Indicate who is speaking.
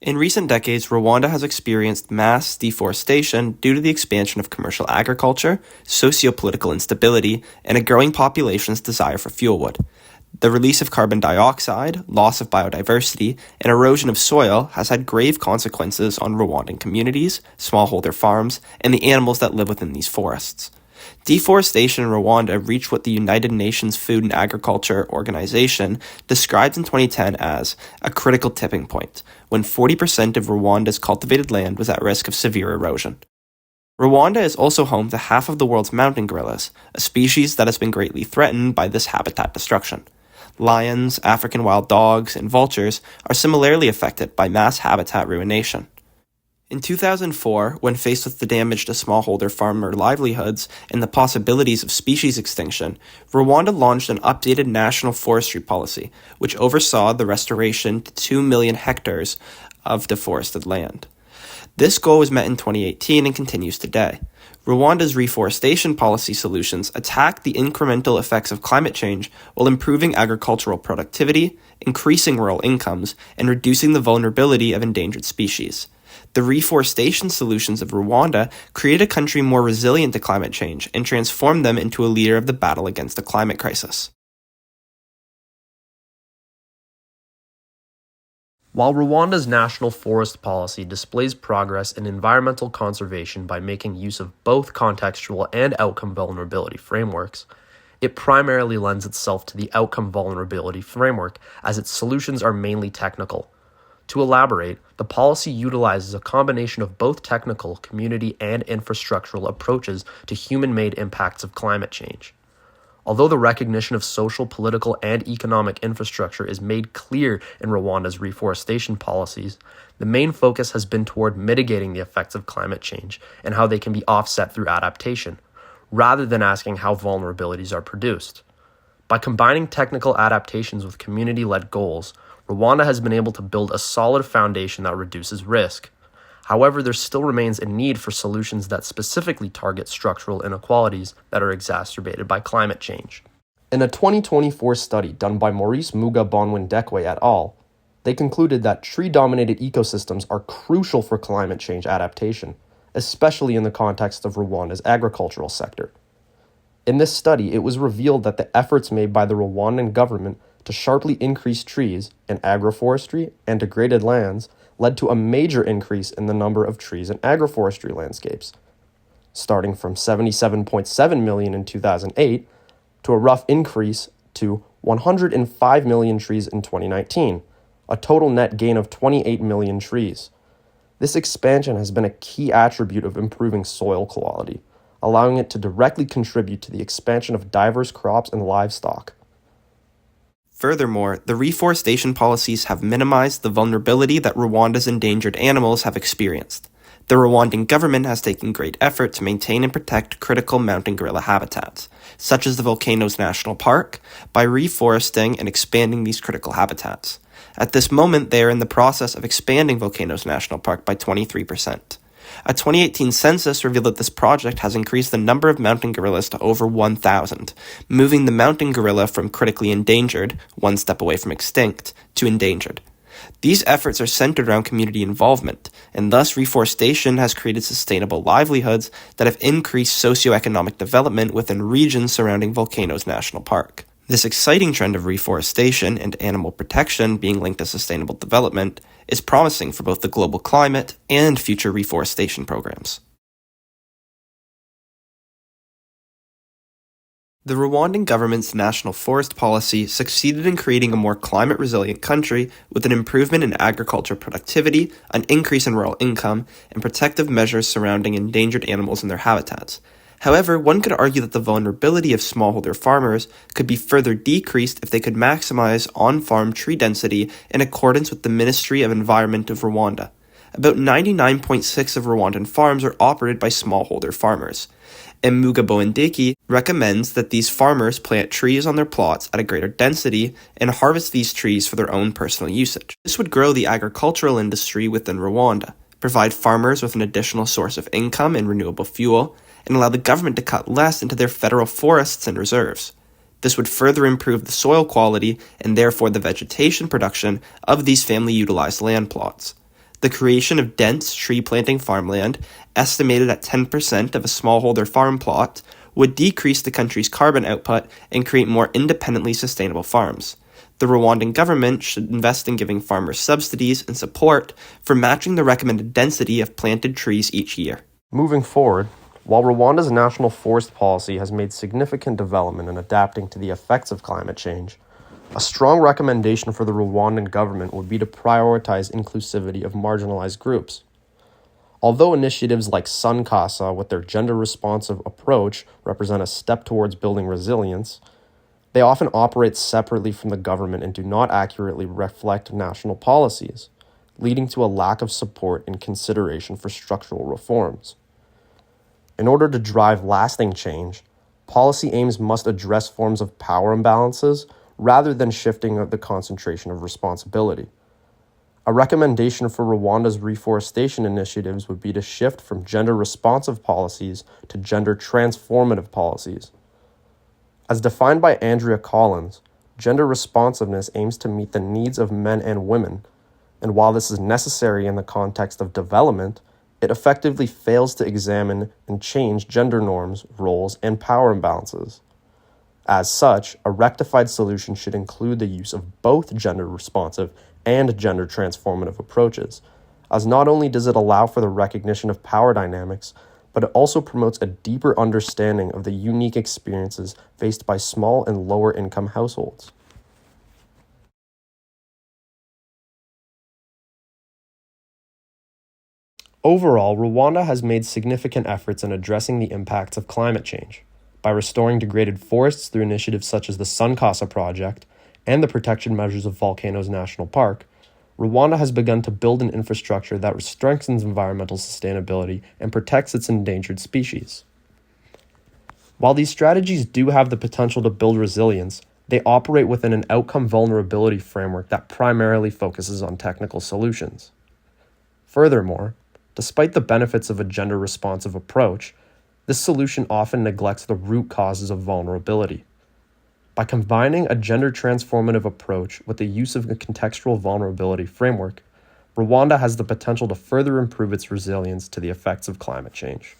Speaker 1: In recent decades, Rwanda has experienced mass deforestation due to the expansion of commercial agriculture, socio-political instability, and a growing population's desire for fuelwood. The release of carbon dioxide, loss of biodiversity, and erosion of soil has had grave consequences on Rwandan communities, smallholder farms, and the animals that live within these forests. Deforestation in Rwanda reached what the United Nations Food and Agriculture Organization described in 2010 as a critical tipping point, when 40% of Rwanda's cultivated land was at risk of severe erosion. Rwanda is also home to half of the world's mountain gorillas, a species that has been greatly threatened by this habitat destruction. Lions, African wild dogs, and vultures are similarly affected by mass habitat ruination. In 2004, when faced with the damage to smallholder farmer livelihoods and the possibilities of species extinction, Rwanda launched an updated national forestry policy, which oversaw the restoration to 2 million hectares of deforested land. This goal was met in 2018 and continues today. Rwanda's reforestation policy solutions attack the incremental effects of climate change while improving agricultural productivity, increasing rural incomes, and reducing the vulnerability of endangered species. The reforestation solutions of Rwanda create a country more resilient to climate change and transform them into a leader of the battle against the climate crisis.
Speaker 2: While Rwanda's national forest policy displays progress in environmental conservation by making use of both contextual and outcome vulnerability frameworks, it primarily lends itself to the outcome vulnerability framework as its solutions are mainly technical. To elaborate, the policy utilizes a combination of both technical, community, and infrastructural approaches to human-made impacts of climate change. Although the recognition of social, political, and economic infrastructure is made clear in Rwanda's reforestation policies, the main focus has been toward mitigating the effects of climate change and how they can be offset through adaptation, rather than asking how vulnerabilities are produced. By combining technical adaptations with community-led goals, Rwanda has been able to build a solid foundation that reduces risk. However, there still remains a need for solutions that specifically target structural inequalities that are exacerbated by climate change. In a 2024 study done by Maurice Muga-Bonwin-Dekwe et al., they concluded that tree-dominated ecosystems are crucial for climate change adaptation, especially in the context of Rwanda's agricultural sector. In this study, it was revealed that the efforts made by the Rwandan government to sharply increase trees in agroforestry and degraded lands led to a major increase in the number of trees in agroforestry landscapes, starting from 77.7 million in 2008 to a rough increase to 105 million trees in 2019, a total net gain of 28 million trees. This expansion has been a key attribute of improving soil quality, allowing it to directly contribute to the expansion of diverse crops and livestock.
Speaker 1: Furthermore, the reforestation policies have minimized the vulnerability that Rwanda's endangered animals have experienced. The Rwandan government has taken great effort to maintain and protect critical mountain gorilla habitats, such as the Volcanoes National Park, by reforesting and expanding these critical habitats. At this moment, they are in the process of expanding Volcanoes National Park by 23%. A 2018 census revealed that this project has increased the number of mountain gorillas to over 1,000, moving the mountain gorilla from critically endangered, one step away from extinct, to endangered. These efforts are centered around community involvement, and thus reforestation has created sustainable livelihoods that have increased socioeconomic development within regions surrounding Volcanoes National Park. This exciting trend of reforestation and animal protection being linked to sustainable development is promising for both the global climate and future reforestation programs. The Rwandan government's national forest policy succeeded in creating a more climate-resilient country with an improvement in agriculture productivity, an increase in rural income, and protective measures surrounding endangered animals and their habitats. However, one could argue that the vulnerability of smallholder farmers could be further decreased if they could maximize on-farm tree density in accordance with the Ministry of Environment of Rwanda. About 99.6% of Rwandan farms are operated by smallholder farmers. Mugabo recommends that these farmers plant trees on their plots at a greater density and harvest these trees for their own personal usage. This would grow the agricultural industry within Rwanda, provide farmers with an additional source of income and renewable fuel, and allow the government to cut less into their federal forests and reserves. This would further improve the soil quality and therefore the vegetation production of these family-utilized land plots. The creation of dense tree planting farmland, estimated at 10% of a smallholder farm plot, would decrease the country's carbon output and create more independently sustainable farms. The Rwandan government should invest in giving farmers subsidies and support for matching the recommended density of planted trees each year.
Speaker 2: Moving forward, while Rwanda's national forest policy has made significant development in adapting to the effects of climate change, a strong recommendation for the Rwandan government would be to prioritize inclusivity of marginalized groups. Although initiatives like Sunkasa with their gender-responsive approach represent a step towards building resilience, they often operate separately from the government and do not accurately reflect national policies, leading to a lack of support and consideration for structural reforms. In order to drive lasting change, policy aims must address forms of power imbalances rather than shifting the concentration of responsibility. A recommendation for Rwanda's reforestation initiatives would be to shift from gender-responsive policies to gender-transformative policies. As defined by Andrea Collins, gender responsiveness aims to meet the needs of men and women, and while this is necessary in the context of development, it effectively fails to examine and change gender norms, roles, and power imbalances. As such, a rectified solution should include the use of both gender-responsive and gender-transformative approaches, as not only does it allow for the recognition of power dynamics, but it also promotes a deeper understanding of the unique experiences faced by small and lower-income households. Overall, Rwanda has made significant efforts in addressing the impacts of climate change. By restoring degraded forests through initiatives such as the Sunkasa Project and the protection measures of Volcanoes National Park, Rwanda has begun to build an infrastructure that strengthens environmental sustainability and protects its endangered species. While these strategies do have the potential to build resilience, they operate within an outcome vulnerability framework that primarily focuses on technical solutions. Furthermore, despite the benefits of a gender-responsive approach, this solution often neglects the root causes of vulnerability. By combining a gender-transformative approach with the use of a contextual vulnerability framework, Rwanda has the potential to further improve its resilience to the effects of climate change.